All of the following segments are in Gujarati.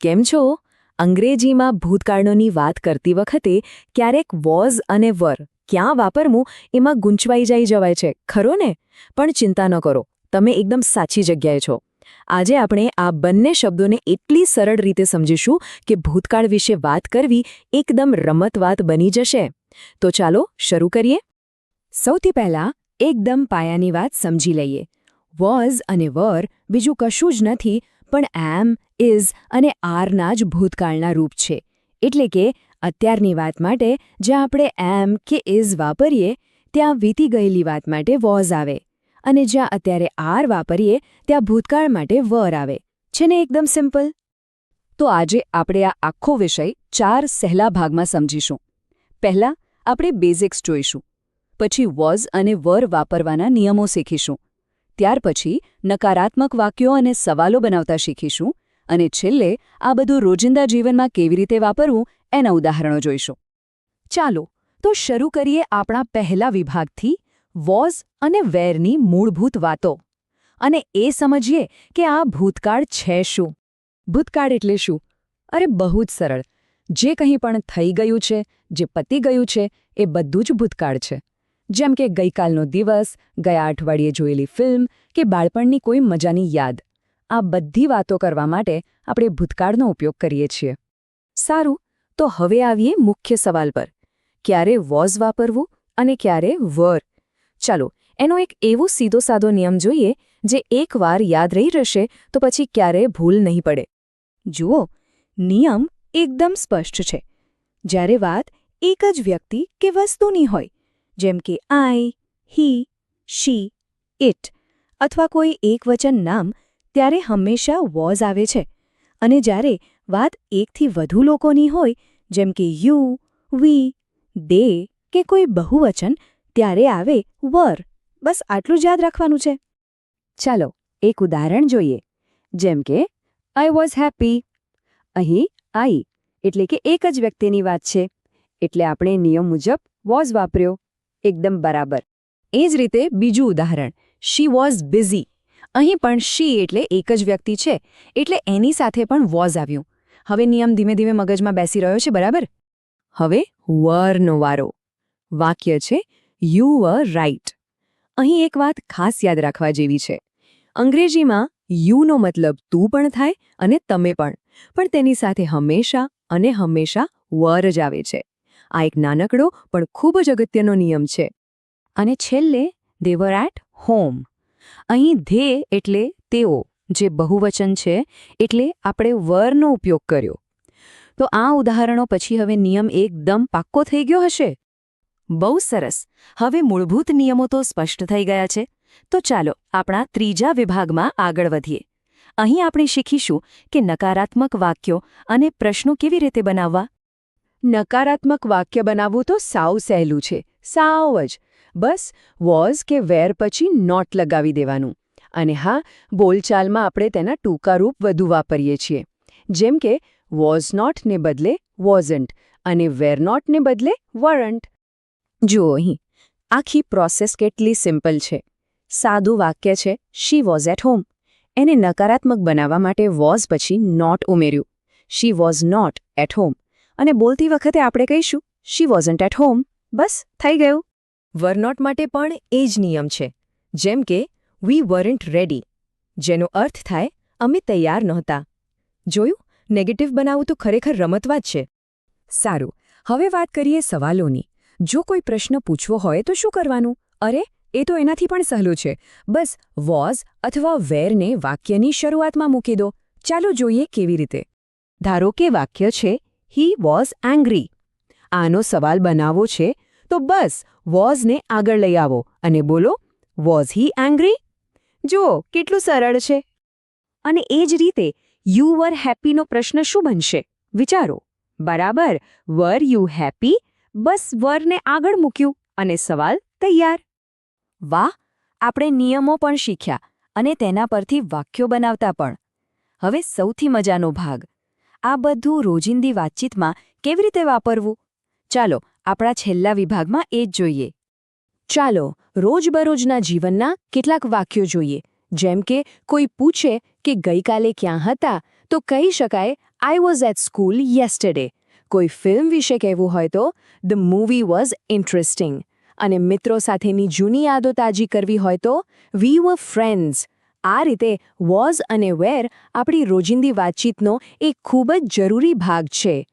કેમ છો? અંગ્રેજીમાં ભૂતકાળની વાત કરતી વખતે ક્યારેક વોઝ અને વર ક્યાં વાપરવું એમાં ગૂંચવાઈ જવાય છે, ખરો ને? પણ ચિંતા ન કરો, તમે એકદમ સાચી જગ્યાએ છો. આજે આપણે આ બંને શબ્દોને એટલી સરળ રીતે સમજીશું કે ભૂતકાળ વિશે વાત કરવી એકદમ રમતવાત બની જશે. તો ચાલો શરૂ કરીએ. સૌથી પહેલાં એકદમ પાયાની વાત સમજી લઈએ. વોઝ અને વર બીજું કશું જ નથી પણ એમ, ઇઝ અને આરના જ ભૂતકાળના રૂપ છે. એટલે કે અત્યારની વાત માટે જ્યાં આપણે એમ કે ઇઝ વાપરીએ ત્યાં વીતી ગયેલી વાત માટે વોઝ આવે, અને જ્યાં અત્યારે આર વાપરીએ ત્યાં ભૂતકાળ માટે વર આવે. છે ને એકદમ સિમ્પલ? તો આજે આપણે આ આખો વિષય 4 સહેલા ભાગમાં સમજીશું. પહેલાં આપણે બેઝિક્સ જોઈશું, પછી વોઝ અને વર વાપરવાના નિયમો શીખીશું, ત્યાર પછી નકારાત્મક વાક્યો અને સવાલો બનાવતા શીખીશું, અને છેલ્લે આ બધું રોજિંદા જીવનમાં કેવી રીતે વાપરવું એના ઉદાહરણો જોઈશું. ચાલો તો શરૂ કરીએ આપણા પહેલા વિભાગથી, વોઝ અને વેરની મૂળભૂત વાતો. અને એ સમજીએ કે આ ભૂતકાળ છે શું. ભૂતકાળ એટલે શું? અરે બહુ જ સરળ. જે કંઈ પણ થઈ ગયું છે, જે પતી ગયું છે, એ બધું જ ભૂતકાળ છે. જેમ કે ગઈકાલનો દિવસ, ગયા અઠવાડિયે જોયેલી ફિલ્મ કે બાળપણની કોઈ મજાની યાદ. આ બધી વાતો કરવા માટે આપણે ભૂતકાળનો ઉપયોગ કરીએ છીએ. સારું, તો હવે આવીએ મુખ્ય સવાલ પર. ક્યારે વોઝ વાપરવું અને ક્યારે વર? ચાલો એનો એક એવો સીધો સાદો નિયમ જોઈએ જે એકવાર યાદ રહી રહેશે તો પછી ક્યારેય ભૂલ નહીં પડે. જુઓ, નિયમ એકદમ સ્પષ્ટ છે. જ્યારે વાત એક જ વ્યક્તિ કે વસ્તુની હોય, જેમ કે આઈ, હી, શી, ઇટ અથવા કોઈ એકવચન નામ, ત્યારે હંમેશા વોઝ આવે છે. અને જ્યારે વાત એકથી વધુ લોકોની હોય, જેમ કે યુ, વી, દે કે કોઈ બહુવચન, ત્યારે આવે વર. બસ આટલું જ યાદ રાખવાનું છે. ચાલો એક ઉદાહરણ જોઈએ. જેમ કે આઈ વોઝ હેપી. અહીં આઈ એટલે કે એક જ વ્યક્તિની વાત છે, એટલે આપણે નિયમ મુજબ વોઝ વાપર્યો. એકદમ બરાબર. એ જ રીતે બીજું ઉદાહરણ, શી વોઝ બિઝી. અહીં પણ શી એટલે એક જ વ્યક્તિ છે, એટલે એની સાથે પણ વોઝ આવ્યું. હવે નિયમ ધીમે ધીમે મગજમાં બેસી રહ્યો છે, બરાબર? હવે વરનો વારો. વાક્ય છે યુ વર રાઇટ. અહીં એક વાત ખાસ યાદ રાખવા જેવી છે. અંગ્રેજીમાં યુનો મતલબ તું પણ થાય અને તમે પણ તેની સાથે હંમેશા અને હંમેશા વર જ આવે છે. આ એક નાનકડો પણ ખૂબ જ અગત્યનો નિયમ છે. અને છેલ્લે દે વર એટ હોમ. અહીં ધે એટલે તેઓ, જે બહુવચન છે, એટલે આપણે વરનો ઉપયોગ કર્યો. તો આ ઉદાહરણો પછી હવે નિયમ એકદમ પાક્કો થઈ ગયો હશે. બહુ સરસ. હવે મૂળભૂત નિયમો તો સ્પષ્ટ થઈ ગયા છે. તો ચાલો આપણા ત્રીજા વિભાગમાં આગળ વધીએ. અહીં આપણે શીખીશું કે નકારાત્મક વાક્યો અને પ્રશ્નો કેવી રીતે બનાવવા. નકારાત્મક વાક્ય બનાવવું તો સાવ સહેલું છે, સાવ જ. બસ વોઝ કે વેર પછી નોટ લગાવી દેવાનું. અને હા, બોલચાલમાં આપણે તેના ટૂંકા રૂપ વધુ વાપરીએ છીએ. જેમ કે વોઝ નોટને બદલે વોઝન્ટ અને વેર નોટને બદલે વરન્ટ. જુઓ અહીં આખી પ્રોસેસ કેટલી સિમ્પલ છે. સાદું વાક્ય છે શી વોઝ એટ હોમ. એને નકારાત્મક બનાવવા માટે વોઝ પછી નોટ ઉમેર્યું. She was not at home. અને બોલતી વખતે આપણે કહીશું શી વોઝન્ટ એટ હોમ. બસ થઈ ગયું. વરનોટ માટે પણ એ જ નિયમ છે. જેમ કે વી વરન્ટ રેડી, જેનો અર્થ થાય અમે તૈયાર નહોતા. જોયું? નેગેટિવ બનાવવું તો ખરેખર રમતવાત છે. સારું, હવે વાત કરીએ સવાલોની. જો કોઈ પ્રશ્ન પૂછવો હોય તો શું કરવાનું? અરે એ તો એનાથી પણ સહેલું છે. બસ વોઝ અથવા વેરને વાક્યની શરૂઆતમાં મૂકી દો. ચાલો જોઈએ કેવી રીતે. ધારો કે વાક્ય છે હી વોઝ એંગ્રી. આનો સવાલ બનાવવો છે તો બસ વોઝને આગળ લઈ આવો અને બોલો વોઝ હી એંગ્રી. જુઓ કેટલું સરળ છે. અને એ જ રીતે યુ વર હેપીનો પ્રશ્ન શું બનશે? વિચારો. બરાબર, વર યુ હેપી. બસ વરને આગળ મૂક્યું અને સવાલ તૈયાર. વાહ, આપણે નિયમો પણ શીખ્યા અને તેના પરથી વાક્યો બનાવતા પણ. હવે સૌથી મજાનો ભાગ, આ બધું રોજિંદી વાતચીતમાં કેવી રીતે વાપરવું? ચાલો આપણા છેલ્લા વિભાગમાં એ જ જોઈએ. ચાલો રોજબરોજના જીવનના કેટલાક વાક્યો જોઈએ. જેમ કે કોઈ પૂછે કે ગઈકાલે ક્યાં હતા, તો કહી શકાય I was at school yesterday. કોઈ ફિલ્મ વિશે કહેવું હોય તો ધ મૂવી વોઝ ઇન્ટરેસ્ટિંગ. અને મિત્રો સાથેની જૂની યાદો તાજી કરવી હોય તો વી વર ફ્રેન્ડ્સ. આ રીતે વોઝ અને વેર આપણી રોજિંદી વાતચીતનો એક ખૂબ જ જરૂરી ભાગ છે.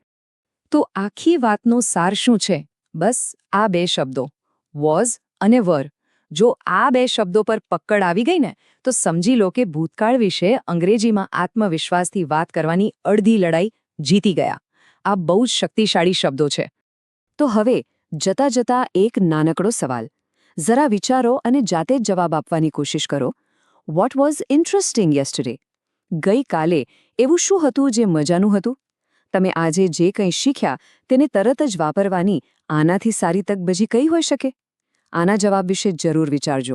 તો આખી વાતનો સાર શું છે? બસ આ બે શબ્દો, વોઝ અને વર. જો આ બે શબ્દો પર પકડ આવી ગઈ ને તો સમજી લો કે ભૂતકાળ વિશે અંગ્રેજીમાં આત્મવિશ્વાસથી વાત કરવાની અડધી લડાઈ જીતી ગયા. આ બહુ જ શક્તિશાળી શબ્દો છે. તો હવે જતા જતા એક નાનકડો સવાલ. જરા વિચારો અને જાતે જ જવાબ આપવાની કોશિશ કરો. What was interesting yesterday? ગઈકાલે એવું શું હતું જે મજાનું હતું? તમે આજે જે કંઈ શીખ્યા તેને તરત જ વાપરવાની આનાથી સારી તક બીજી કઈ હોઈ શકે? આના જવાબ વિશે જરૂર વિચારજો.